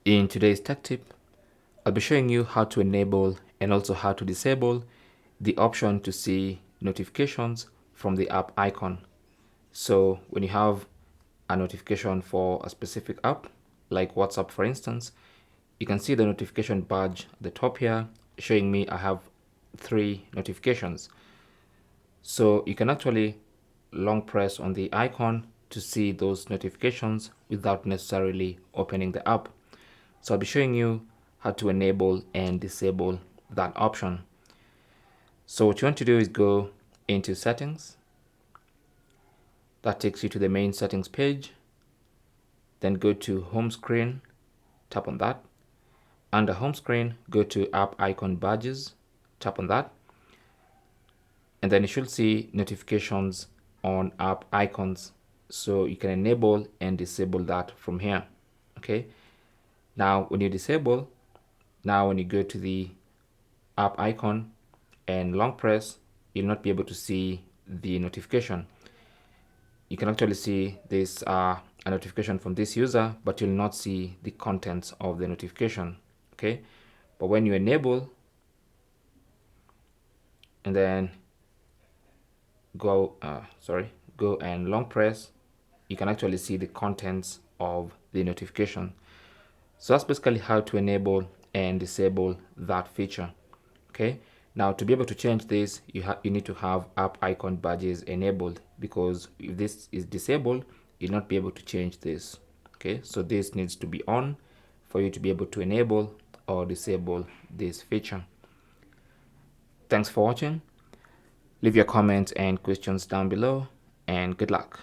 In today's tech tip, I'll be showing you how to enable and also how to disable the option to see notifications from the app icon. So when you have a notification for a specific app, like WhatsApp for instance, you can see the notification badge at the top here showing me I have 3 notifications. So you can actually long press on the icon to see those notifications without necessarily opening the app. So I'll be showing you how to enable and disable that option. So what you want to do is go into settings. That takes you to the main settings page. Then go to home screen, tap on that. Under home screen, go to app icon badges, tap on that. And then you should see notifications on app icons. So you can enable and disable that from here. Okay. Now when you disable, now when you go to the app icon and long press, you'll not be able to see the notification. You can actually see this a notification from this user, but you'll not see the contents of the notification. Okay. But when you enable and then go and long press, you can actually see the contents of the notification. So that's basically how to enable and disable that feature. Okay. Now to be able to change this, you need to have app icon badges enabled, because if this is disabled, you'll not be able to change this. Okay. So this needs to be on for you to be able to enable or disable this feature. Thanks for watching. Leave your comments and questions down below, and good luck.